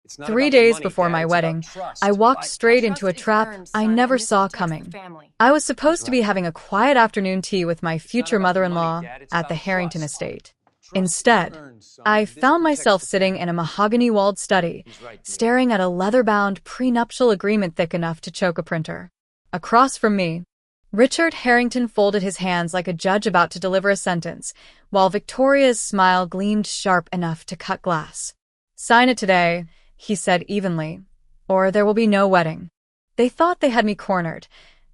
It's not about the 3 days money, before Dad. my It's about wedding, trust. I walked straight into a Trust is trap earned, I son, never and this saw protects the coming. family. I was supposed to be right. having a quiet afternoon tea with my It's not future about the money, mother-in-law Dad. It's at the about Harrington trust. estate. Trust is Instead, earned, son. I This found protects myself the sitting family. in a mahogany-walled study, He's right, Mia. staring at a leather-bound prenuptial agreement thick enough to choke a printer. Across from me, Richard Harrington folded his hands like a judge about to deliver a sentence, while Victoria's smile gleamed sharp enough to cut glass. "Sign it today," he said evenly, "or there will be no wedding." They thought they had me cornered,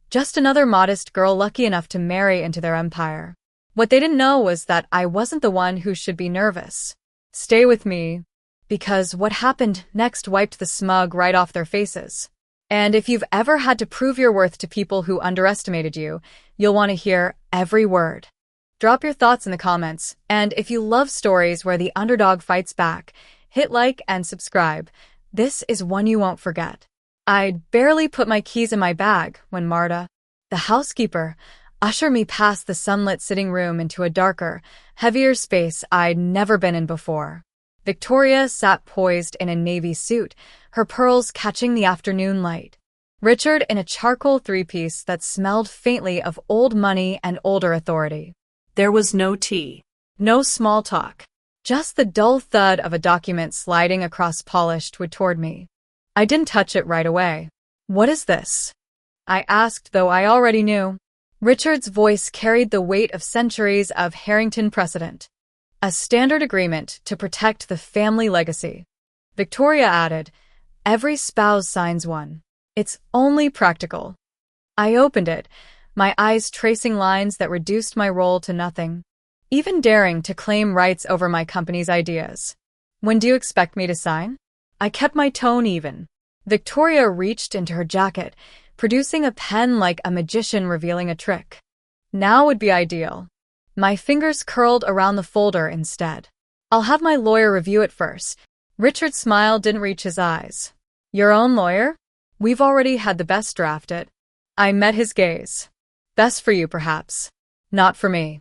just another modest girl lucky enough to marry into their empire. What they didn't know was that I wasn't the one who should be nervous. Stay with me, because what happened next wiped the smug right off their faces. And if you've ever had to prove your worth to people who underestimated you, you'll want to hear every word. Drop your thoughts in the comments, and if you love stories where the underdog fights back, hit like and subscribe. This is one you won't forget. I'd barely put my keys in my bag when Marta, the housekeeper, ushered me past the sunlit sitting room into a darker, heavier space I'd never been in before. Victoria sat poised in a navy suit, her pearls catching the afternoon light. Richard in a charcoal three-piece that smelled faintly of old money and older authority. There was no tea, no small talk, just the dull thud of a document sliding across polished wood toward me. I didn't touch it right away. "What is this?" I asked, though I already knew. Richard's voice carried the weight of centuries of Harrington precedent. "A standard agreement to protect the family legacy." Victoria added, "Every spouse signs one. It's only practical." I opened it, my eyes tracing lines that reduced my role to nothing, even daring to claim rights over my company's ideas. "When do you expect me to sign?" I kept my tone even. Victoria reached into her jacket, producing a pen like a magician revealing a trick. Now would be ideal. My fingers curled around the folder instead. "I'll have my lawyer review it first." Richard's smile didn't reach his eyes. "Your own lawyer? We've already had the best draft it." I met his gaze. "Best for you, perhaps. Not for me."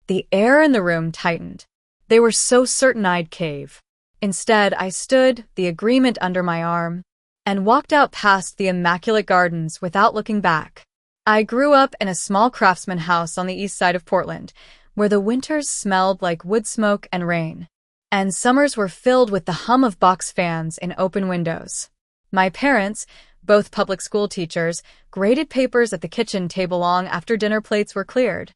The air in the room tightened. They were so certain I'd cave. Instead, I stood, the agreement under my arm, and walked out past the immaculate gardens without looking back. I grew up in a small craftsman house on the east side of Portland, where the winters smelled like wood smoke and rain, and summers were filled with the hum of box fans in open windows. My parents, both public school teachers, graded papers at the kitchen table long after dinner plates were cleared.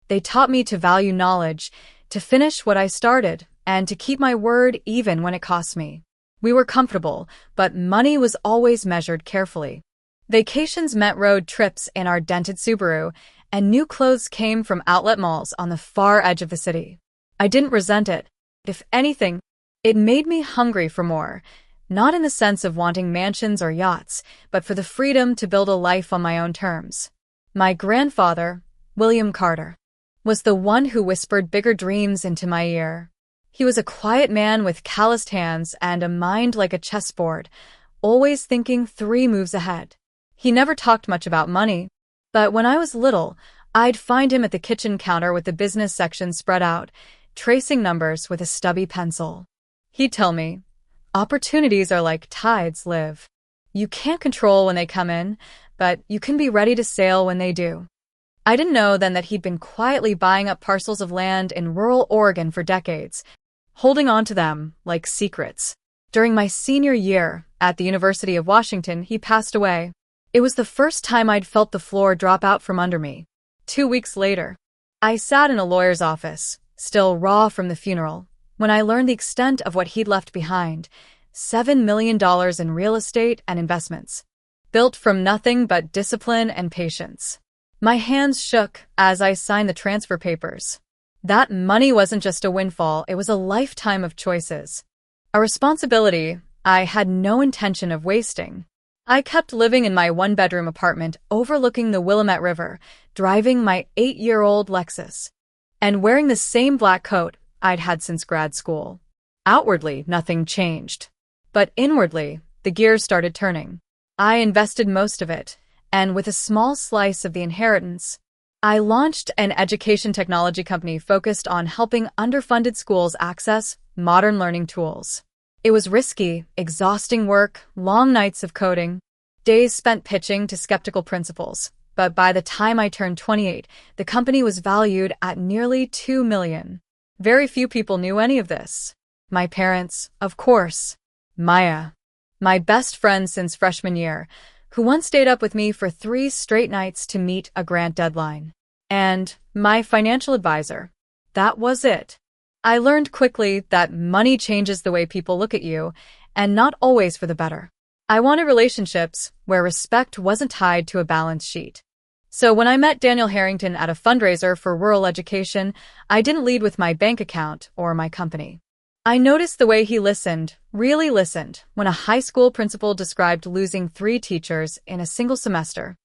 They taught me to value knowledge, to finish what I started, and to keep my word even when it cost me. We were comfortable, but money was always measured carefully. Vacations meant road trips in our dented Subaru, and new clothes came from outlet malls on the far edge of the city. I didn't resent it. If anything, it made me hungry for more, not in the sense of wanting mansions or yachts, but for the freedom to build a life on my own terms. My grandfather, William Carter, was the one who whispered bigger dreams into my ear. He was a quiet man with calloused hands and a mind like a chessboard, always thinking 3 moves ahead. He never talked much about money, but when I was little, I'd find him at the kitchen counter with the business section spread out, tracing numbers with a stubby pencil. He'd tell me, "Opportunities are like tides, Liv. You can't control when they come in, but you can be ready to sail when they do." I didn't know then that he'd been quietly buying up parcels of land in rural Oregon for decades, holding on to them like secrets. During my senior year at the University of Washington, he passed away. It was the first time I'd felt the floor drop out from under me. 2 weeks later, I sat in a lawyer's office, still raw from the funeral, when I learned the extent of what he'd left behind: $7 million in real estate and investments, built from nothing but discipline and patience. My hands shook as I signed the transfer papers. That money wasn't just a windfall, it was a lifetime of choices. A responsibility I had no intention of wasting. I kept living in my one-bedroom apartment overlooking the Willamette River, driving my 8-year-old Lexus, and wearing the same black coat I'd had since grad school. Outwardly, nothing changed. But inwardly, the gears started turning. I invested most of it, and with a small slice of the inheritance, I launched an education technology company focused on helping underfunded schools access modern learning tools. It was risky, exhausting work, long nights of coding, days spent pitching to skeptical principals. But by the time I turned 28, the company was valued at nearly $2 million. Very few people knew any of this. My parents, of course. Maya, my best friend since freshman year, who once stayed up with me for 3 straight nights to meet a grant deadline. And my financial advisor. That was it. I learned quickly that money changes the way people look at you, and not always for the better. I wanted relationships where respect wasn't tied to a balance sheet. So when I met Daniel Harrington at a fundraiser for rural education, I didn't lead with my bank account or my company. I noticed the way he listened, really listened, when a high school principal described losing 3 teachers in a single semester.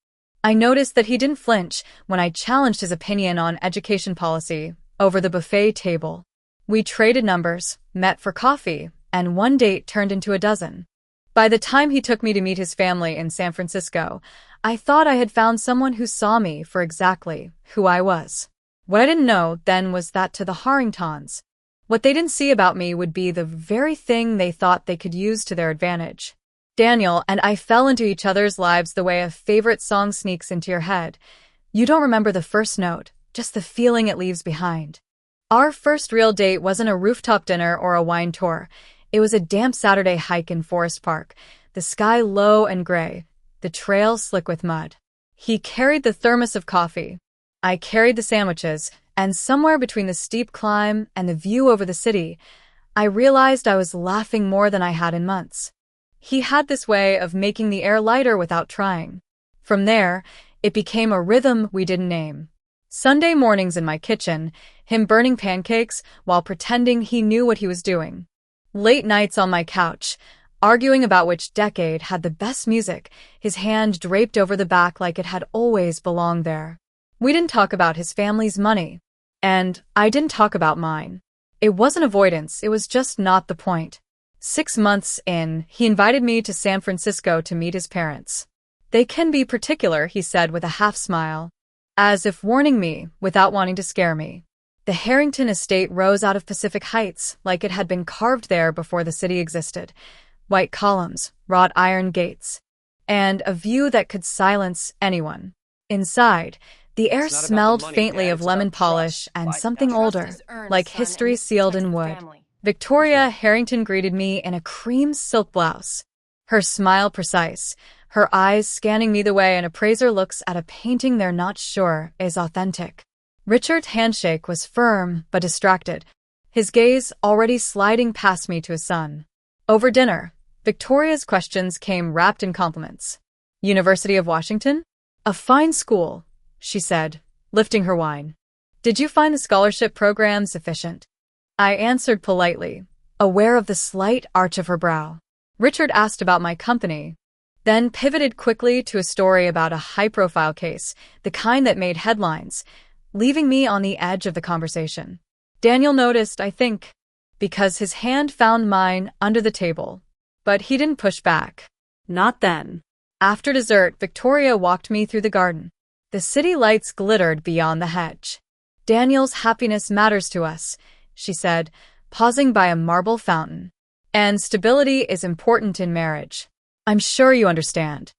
I noticed that he didn't flinch when I challenged his opinion on education policy over the buffet table. We traded numbers, met for coffee, and one date turned into a dozen. By the time he took me to meet his family in San Francisco, I thought I had found someone who saw me for exactly who I was. What I didn't know then was that to the Harringtons, what they didn't see about me would be the very thing they thought they could use to their advantage. Daniel and I fell into each other's lives the way a favorite song sneaks into your head. You don't remember the first note, just the feeling it leaves behind. Our first real date wasn't a rooftop dinner or a wine tour. It was a damp Saturday hike in Forest Park, the sky low and gray, the trail slick with mud. He carried the thermos of coffee. I carried the sandwiches, and somewhere between the steep climb and the view over the city, I realized I was laughing more than I had in months. He had this way of making the air lighter without trying. From there, it became a rhythm we didn't name. Sunday mornings in my kitchen, him burning pancakes while pretending he knew what he was doing. Late nights on my couch, arguing about which decade had the best music, his hand draped over the back like it had always belonged there. We didn't talk about his family's money. And I didn't talk about mine. It wasn't avoidance, it was just not the point. 6 months in, he invited me to San Francisco to meet his parents. They can be particular, he said with a half smile, as if warning me without wanting to scare me. The Harrington estate rose out of Pacific Heights like it had been carved there before the city existed. White columns, wrought iron gates, and a view that could silence anyone. Inside, the air smelled faintly of lemon polish and something older, like history sealed in wood. Victoria Harrington greeted me in a cream silk blouse, her smile precise, her eyes scanning me the way an appraiser looks at a painting they're not sure is authentic. Richard's handshake was firm but distracted, his gaze already sliding past me to his son. Over dinner, Victoria's questions came wrapped in compliments. University of Washington? A fine school, she said, lifting her wine. Did you find the scholarship program sufficient? I answered politely, aware of the slight arch of her brow. Richard asked about my company, then pivoted quickly to a story about a high-profile case, the kind that made headlines, leaving me on the edge of the conversation. Daniel noticed, I think, because his hand found mine under the table. But he didn't push back. Not then. After dessert, Victoria walked me through the garden. The city lights glittered beyond the hedge. Daniel's happiness matters to us, she said, pausing by a marble fountain. And stability is important in marriage. I'm sure you understand.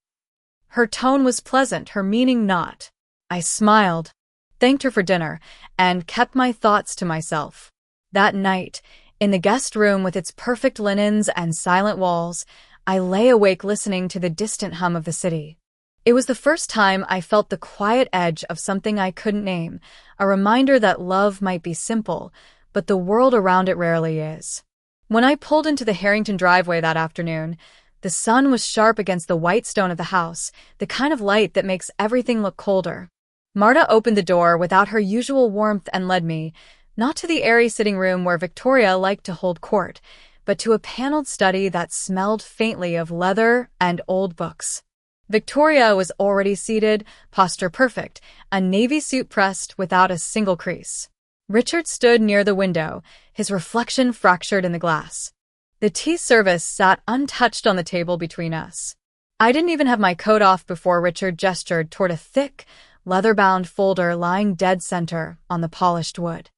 Her tone was pleasant, her meaning not. I smiled, thanked her for dinner, and kept my thoughts to myself. That night, in the guest room with its perfect linens and silent walls, I lay awake listening to the distant hum of the city. It was the first time I felt the quiet edge of something I couldn't name, a reminder that love might be simple, but the world around it rarely is. When I pulled into the Harrington driveway that afternoon, the sun was sharp against the white stone of the house, the kind of light that makes everything look colder. Marta opened the door without her usual warmth and led me, not to the airy sitting room where Victoria liked to hold court, but to a paneled study that smelled faintly of leather and old books. Victoria was already seated, posture perfect, a navy suit pressed without a single crease. Richard stood near the window, his reflection fractured in the glass. The tea service sat untouched on the table between us. I didn't even have my coat off before Richard gestured toward a thick, leather-bound folder lying dead center on the polished wood.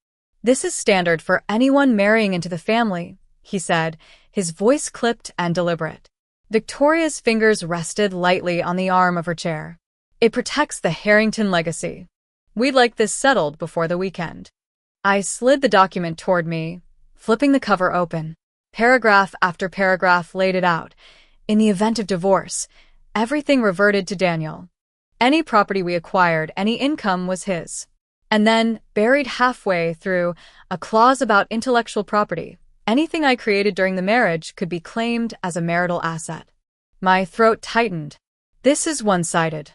This is standard for anyone marrying into the family, he said, his voice clipped and deliberate. Victoria's fingers rested lightly on the arm of her chair. It protects the Harrington legacy. We'd like this settled before the weekend. I slid the document toward me, flipping the cover open. Paragraph after paragraph laid it out. In the event of divorce, everything reverted to Daniel. Any property we acquired, any income was his. And then, buried halfway through, a clause about intellectual property. Anything I created during the marriage could be claimed as a marital asset. My throat tightened. This is one-sided,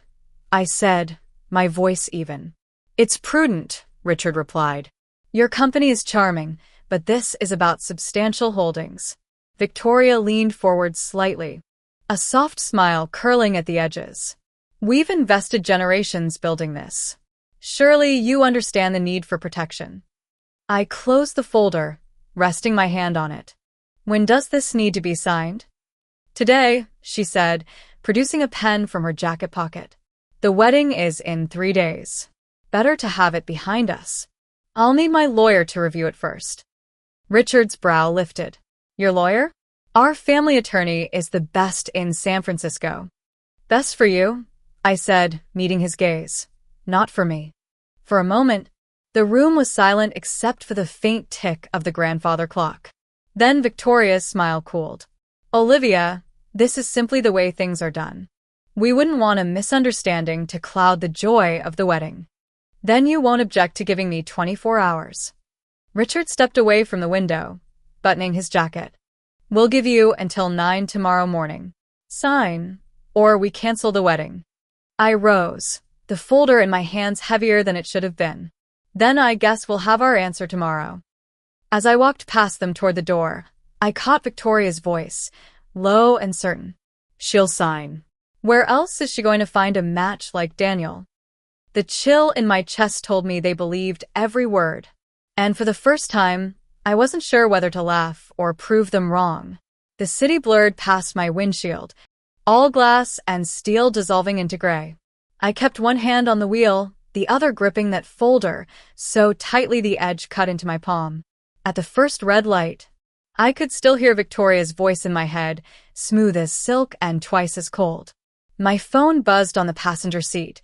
I said, my voice even. It's prudent, Richard replied. Your company is charming, but this is about substantial holdings. Victoria leaned forward slightly, a soft smile curling at the edges. We've invested generations building this. Surely you understand the need for protection. I closed the folder, resting my hand on it. When does this need to be signed? Today, she said, producing a pen from her jacket pocket. The wedding is in 3 days. Better to have it behind us. I'll need my lawyer to review it first. Richard's brow lifted. Your lawyer? Our family attorney is the best in San Francisco. Best for you, I said, meeting his gaze. Not for me. For a moment, the room was silent except for the faint tick of the grandfather clock. Then Victoria's smile cooled. Olivia, this is simply the way things are done. We wouldn't want a misunderstanding to cloud the joy of the wedding. Then you won't object to giving me 24 hours. Richard stepped away from the window, buttoning his jacket. We'll give you until 9 tomorrow morning. Sign, or we cancel the wedding. I rose, the folder in my hands heavier than it should have been. Then I guess we'll have our answer tomorrow. As I walked past them toward the door, I caught Victoria's voice, low and certain. She'll sign. Where else is she going to find a match like Daniel? The chill in my chest told me they believed every word. And for the first time, I wasn't sure whether to laugh or prove them wrong. The city blurred past my windshield, all glass and steel dissolving into gray. I kept one hand on the wheel, the other gripping that folder, so tightly the edge cut into my palm. At the first red light, I could still hear Victoria's voice in my head, smooth as silk and twice as cold. My phone buzzed on the passenger seat,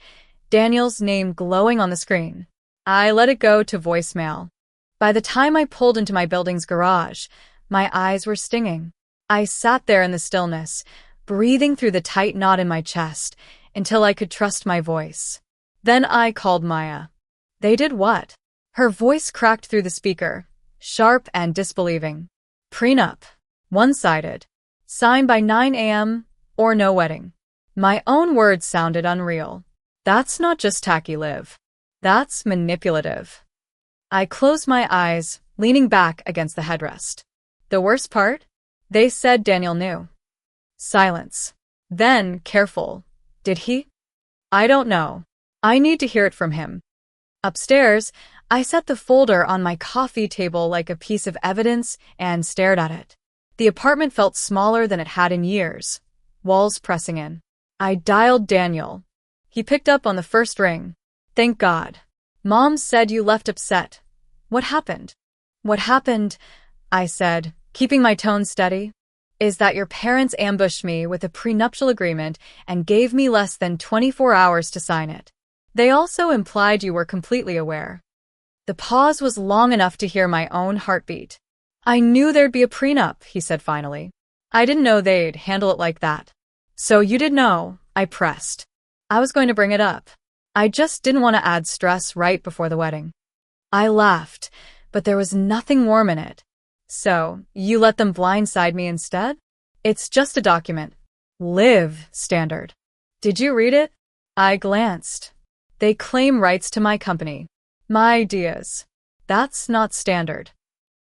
Daniel's name glowing on the screen. I let it go to voicemail. By the time I pulled into my building's garage, my eyes were stinging. I sat there in the stillness, breathing through the tight knot in my chest, until I could trust my voice. Then I called Maya. They did what? Her voice cracked through the speaker, sharp and disbelieving. Prenup. One-sided. Signed by 9 a.m. or no wedding. My own words sounded unreal. That's not just tacky, Liv. That's manipulative. I closed my eyes, leaning back against the headrest. The worst part? They said Daniel knew. Silence. Then, careful. Did he? I don't know. I need to hear it from him. Upstairs, I set the folder on my coffee table like a piece of evidence and stared at it. The apartment felt smaller than it had in years, walls pressing in. I dialed Daniel. He picked up on the first ring. Thank God. Mom said you left upset. What happened? What happened, I said, keeping my tone steady, is that your parents ambushed me with a prenuptial agreement and gave me less than 24 hours to sign it. They also implied you were completely aware. The pause was long enough to hear my own heartbeat. I knew there'd be a prenup, he said finally. I didn't know they'd handle it like that. So you did know, I pressed. I was going to bring it up. I just didn't want to add stress right before the wedding. I laughed, but there was nothing warm in it. So, you let them blindside me instead? It's just a document. Live standard. Did you read it? I glanced. They claim rights to my company. My ideas. That's not standard.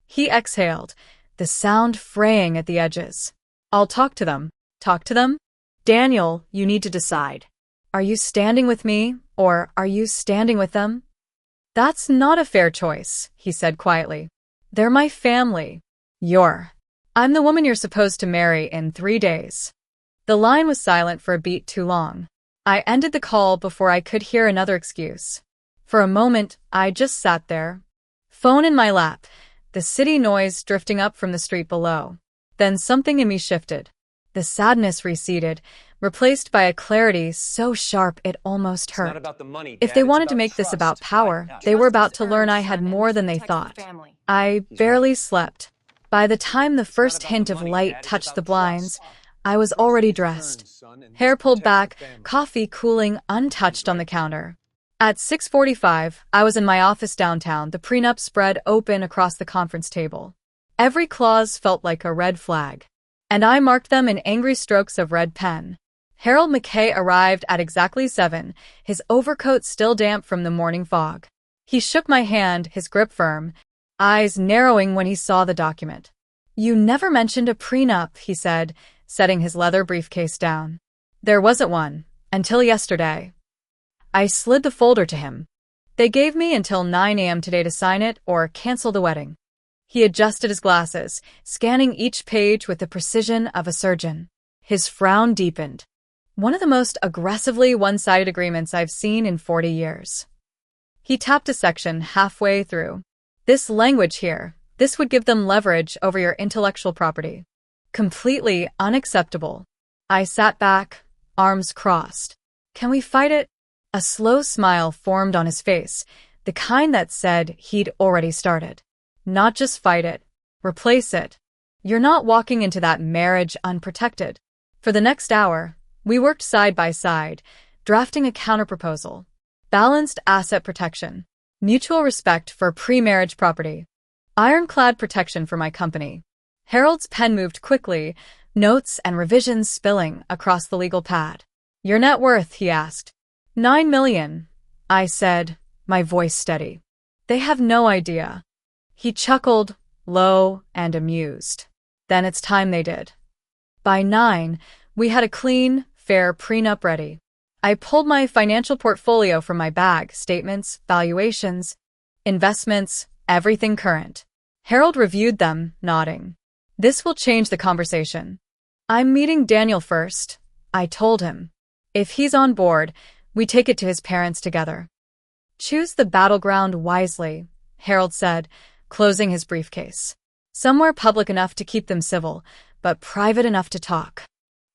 He exhaled, the sound fraying at the edges. I'll talk to them. Talk to them? Daniel, you need to decide. Are you standing with me, or are you standing with them? That's not a fair choice, he said quietly. They're my family. I'm the woman you're supposed to marry in 3 days. The line was silent for a beat too long. I ended the call before I could hear another excuse. For a moment, I just sat there. Phone in my lap, the city noise drifting up from the street below. Then something in me shifted. The sadness receded, replaced by a clarity so sharp it almost hurt. It's not about the money, Dad. If they It's wanted to about make this about trust. power, Right. they were Trust about is to learn earned, I had son, and more this than they protects the thought. family. I barely slept. By the time the first about hint the of money, light Dad. It's touched about the blinds, trust. I was Trust already is dressed. earned, son, and Hair this pulled protects the back, family. coffee cooling untouched on the counter. At 6:45, I was in my office downtown, the prenup spread open across the conference table. Every clause felt like a red flag, and I marked them in angry strokes of red pen. Harold McKay arrived at exactly 7, his overcoat still damp from the morning fog. He shook my hand, his grip firm, eyes narrowing when he saw the document. "You never mentioned a prenup," he said, setting his leather briefcase down. "There wasn't one, until yesterday." I slid the folder to him. "They gave me until 9 a.m. today to sign it or cancel the wedding." He adjusted his glasses, scanning each page with the precision of a surgeon. His frown deepened. One of the most aggressively one-sided agreements I've seen in 40 years. He tapped a section halfway through. "This language here, this would give them leverage over your intellectual property." Completely unacceptable. I sat back, arms crossed. "Can we fight it?" A slow smile formed on his face, the kind that said he'd already started. "Not just fight it, replace it. You're not walking into that marriage unprotected." For the next hour, we worked side by side, drafting a counterproposal. Balanced asset protection, mutual respect for pre-marriage property, ironclad protection for my company. Harold's pen moved quickly, notes and revisions spilling across the legal pad. "Your net worth?" he asked. "9 million, I said, my voice steady. "They have no idea." He chuckled, low and amused. "Then it's time they did." By 9, we had a clean, fair prenup ready. I pulled my financial portfolio from my bag, statements, valuations, investments, everything current. Harold reviewed them, nodding. "This will change the conversation." "I'm meeting Daniel first," I told him. "If he's on board, we take it to his parents together." "Choose the battleground wisely," Harold said, closing his briefcase. "Somewhere public enough to keep them civil, but private enough to talk."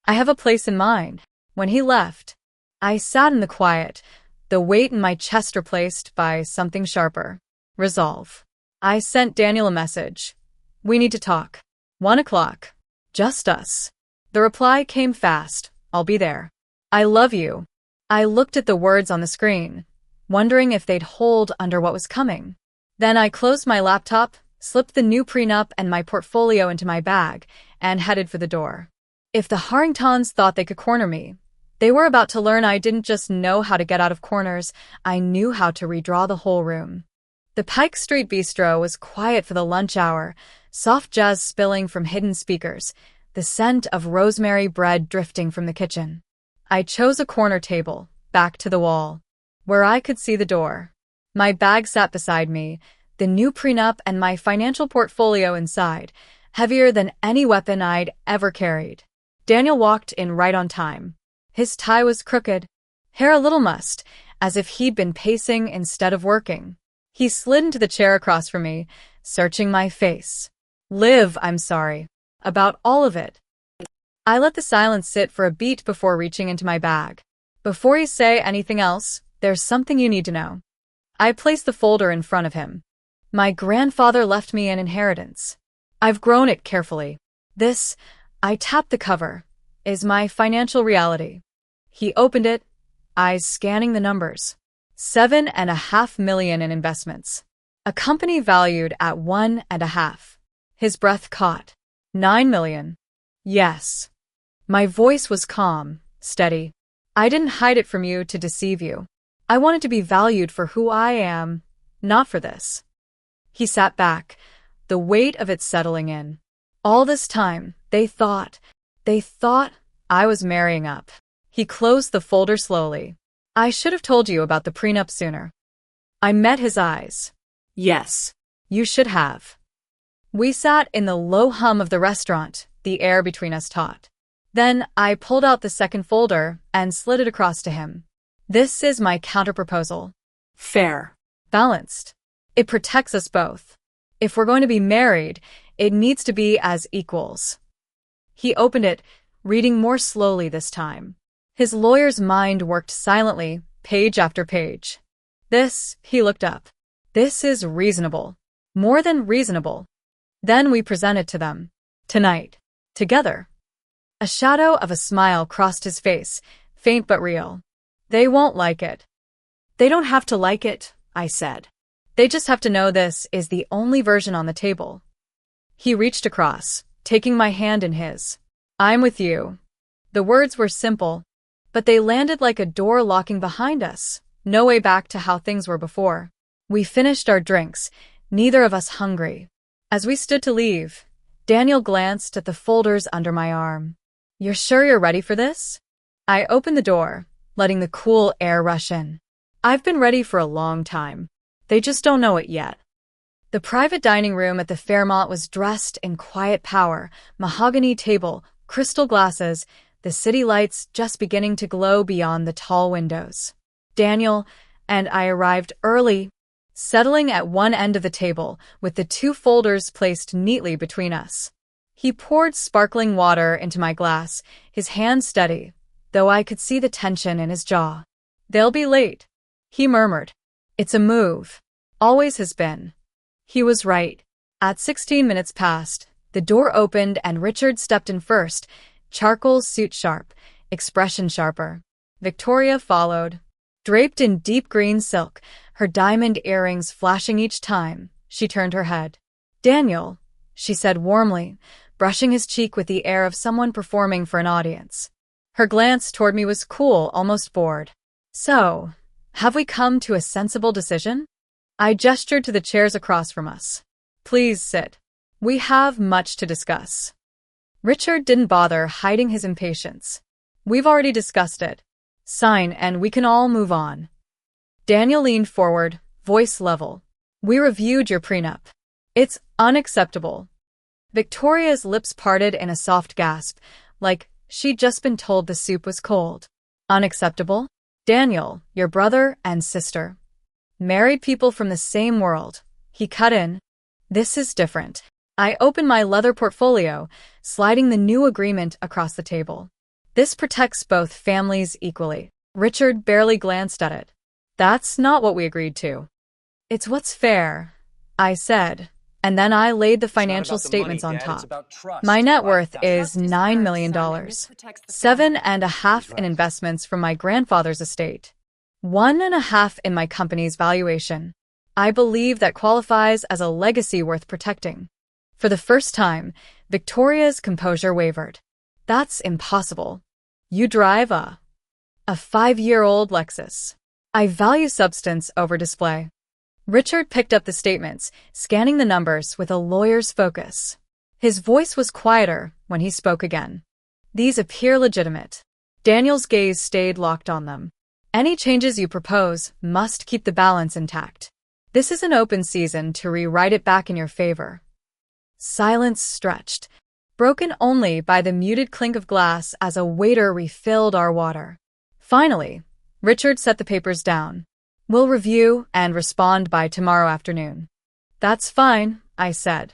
"I have a place in mind." When he left, I sat in the quiet, the weight in my chest replaced by something sharper. Resolve. I sent Daniel a message. "We need to talk. 1 o'clock. Just us." The reply came fast. "I'll be there." "I love you." I looked at the words on the screen, wondering if they'd hold under what was coming. Then I closed my laptop, slipped the new prenup and my portfolio into my bag, and headed for the door. If the Harringtons thought they could corner me, they were about to learn I didn't just know how to get out of corners, I knew how to redraw the whole room. The Pike Street Bistro was quiet for the lunch hour, soft jazz spilling from hidden speakers, the scent of rosemary bread drifting from the kitchen. I chose a corner table, back to the wall, where I could see the door. My bag sat beside me, the new prenup and my financial portfolio inside, heavier than any weapon I'd ever carried. Daniel walked in right on time. His tie was crooked, hair a little mussed, as if he'd been pacing instead of working. He slid into the chair across from me, searching my face. "Liv, I'm sorry. About all of it." I let the silence sit for a beat before reaching into my bag. "Before you say anything else, there's something you need to know." I placed the folder in front of him. "My grandfather left me an inheritance. I've grown it carefully. This," I tapped the cover, "is my financial reality." He opened it, eyes scanning the numbers. 7.5 million in investments. A company valued at 1.5. His breath caught. 9 million. Yes. My voice was calm, steady. "I didn't hide it from you to deceive you. I wanted to be valued for who I am, not for this." He sat back, the weight of it settling in. All this time, they thought I was marrying up. He closed the folder slowly. "I should have told you about the prenup sooner." I met his eyes. "Yes, you should have." We sat in the low hum of the restaurant, the air between us taut. Then I pulled out the second folder and slid it across to him. "This is my counterproposal. Fair. Balanced. It protects us both. If we're going to be married, it needs to be as equals." He opened it, reading more slowly this time. His lawyer's mind worked silently, page after page. He looked up. This is reasonable. More than reasonable. Then we present it to them. Tonight. Together. A shadow of a smile crossed his face, faint but real. They won't like it. They don't have to like it, I said. They just have to know this is the only version on the table. He reached across, taking my hand in his. I'm with you. The words were simple, but they landed like a door locking behind us. No way back to how things were before. We finished our drinks, neither of us hungry. As we stood to leave, Daniel glanced at the folders under my arm. You're sure you're ready for this? I opened the door, letting the cool air rush in. I've been ready for a long time. They just don't know it yet. The private dining room at the Fairmont was dressed in quiet power, mahogany table, crystal glasses, the city lights just beginning to glow beyond the tall windows. Daniel and I arrived early, settling at one end of the table with the two folders placed neatly between us. He poured sparkling water into my glass, his hand steady, though I could see the tension in his jaw. They'll be late, he murmured. It's a move. Always has been. He was right. At 16 minutes past, the door opened and Richard stepped in first, charcoal suit sharp, expression sharper. Victoria followed. Draped in deep green silk, her diamond earrings flashing each time she turned her head. Daniel, she said warmly, brushing his cheek with the air of someone performing for an audience. Her glance toward me was cool, almost bored. So, have we come to a sensible decision? I gestured to the chairs across from us. Please sit. We have much to discuss. Richard didn't bother hiding his impatience. We've already discussed it. Sign and we can all move on. Daniel leaned forward, voice level. We reviewed your prenup. It's unacceptable. Victoria's lips parted in a soft gasp, like she'd just been told the soup was cold. Unacceptable? Daniel, your brother and sister. Married people from the same world. He cut in. This is different. I opened my leather portfolio, sliding the new agreement across the table. This protects both families equally. Richard barely glanced at it. That's not what we agreed to. It's what's fair, I said, and then I laid the financial statements on top. My net worth is $9 million, $7.5 million in investments from my grandfather's estate, $1.5 million in my company's valuation. I believe that qualifies as a legacy worth protecting. For the first time, Victoria's composure wavered. That's impossible. You drive a 5-year-old Lexus. I value substance over display. Richard picked up the statements, scanning the numbers with a lawyer's focus. His voice was quieter when he spoke again. These appear legitimate. Daniel's gaze stayed locked on them. Any changes you propose must keep the balance intact. This is an open season to rewrite it back in your favor. Silence stretched, broken only by the muted clink of glass as a waiter refilled our water. Finally, Richard set the papers down. We'll review and respond by tomorrow afternoon. That's fine, I said.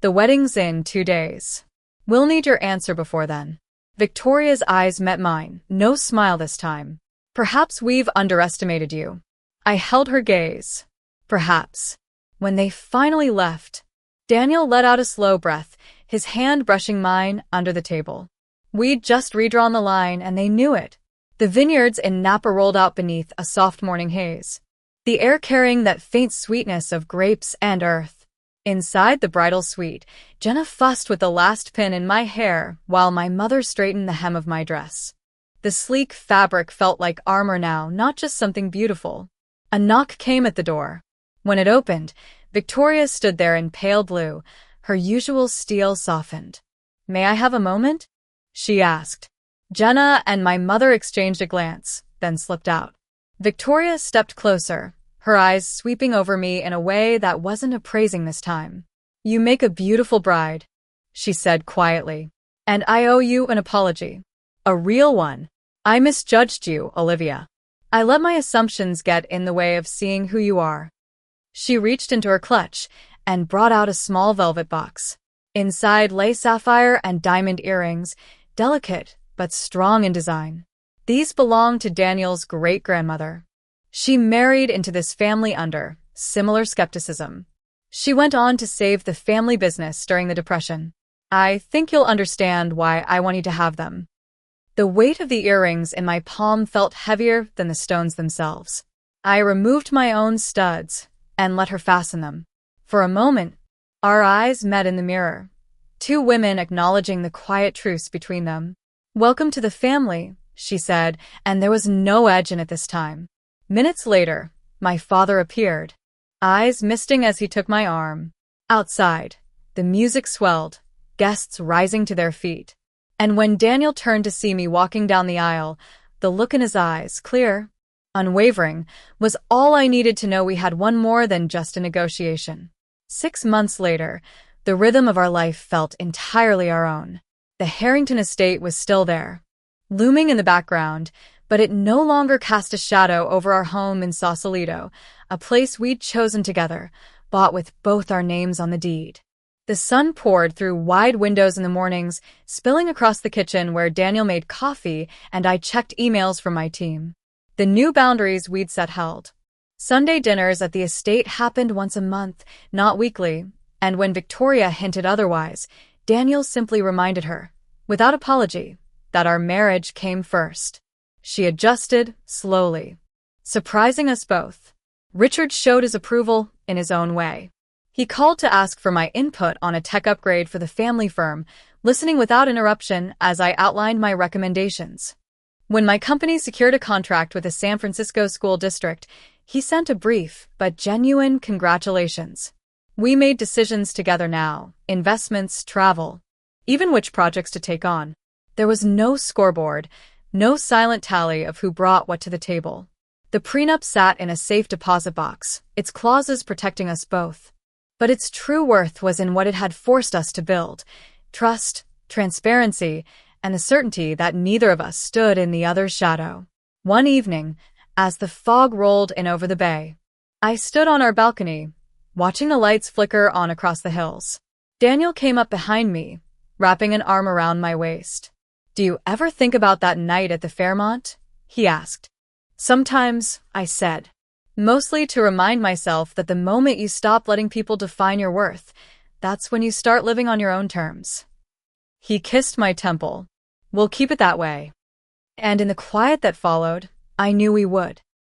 The wedding's in 2 days. We'll need your answer before then. Victoria's eyes met mine, no smile this time. Perhaps we've underestimated you. I held her gaze. Perhaps. When they finally left, Daniel let out a slow breath, his hand brushing mine under the table. We'd just redrawn the line and they knew it. The vineyards in Napa rolled out beneath a soft morning haze, the air carrying that faint sweetness of grapes and earth. Inside the bridal suite, Jenna fussed with the last pin in my hair while my mother straightened the hem of my dress. The sleek fabric felt like armor now, not just something beautiful. A knock came at the door. When it opened, Victoria stood there in pale blue, her usual steel softened. May I have a moment? She asked. Jenna and my mother exchanged a glance, then slipped out. Victoria stepped closer, her eyes sweeping over me in a way that wasn't appraising this time. You make a beautiful bride, she said quietly. And I owe you an apology. A real one. I misjudged you, Olivia. I let my assumptions get in the way of seeing who you are. She reached into her clutch and brought out a small velvet box. Inside lay sapphire and diamond earrings, delicate but strong in design. These belonged to Daniel's great-grandmother. She married into this family under similar skepticism. She went on to save the family business during the Depression. I think you'll understand why I want you to have them. The weight of the earrings in my palm felt heavier than the stones themselves. I removed my own studs and let her fasten them. For a moment, our eyes met in the mirror, two women acknowledging the quiet truce between them. "Welcome to the family," she said, and there was no edge in it this time. Minutes later, my father appeared, eyes misting as he took my arm. Outside, the music swelled, guests rising to their feet. And when Daniel turned to see me walking down the aisle, the look in his eyes, clear, unwavering, was all I needed to know we had won more than just a negotiation. 6 months later, the rhythm of our life felt entirely our own. The Harrington estate was still there, looming in the background, but it no longer cast a shadow over our home in Sausalito, a place we'd chosen together, bought with both our names on the deed. The sun poured through wide windows in the mornings, spilling across the kitchen where Daniel made coffee and I checked emails from my team. The new boundaries we'd set held. Sunday dinners at the estate happened once a month, not weekly, and when Victoria hinted otherwise, Daniel simply reminded her, without apology, that our marriage came first. She adjusted, slowly, surprising us both. Richard showed his approval in his own way. He called to ask for my input on a tech upgrade for the family firm, listening without interruption as I outlined my recommendations. When my company secured a contract with a San Francisco school district, he sent a brief but genuine congratulations. We made decisions together now, investments, travel, even which projects to take on. There was no scoreboard, no silent tally of who brought what to the table. The prenup sat in a safe deposit box, its clauses protecting us both. But its true worth was in what it had forced us to build: trust, transparency, and the certainty that neither of us stood in the other's shadow. One evening, as the fog rolled in over the bay, I stood on our balcony, watching the lights flicker on across the hills. Daniel came up behind me, wrapping an arm around my waist. "Do you ever think about that night at the Fairmont?" he asked. "Sometimes," I said. "Mostly to remind myself that the moment you stop letting people define your worth, that's when you start living on your own terms." He kissed my temple. "We'll keep it that way." And in the quiet that followed, I knew we would.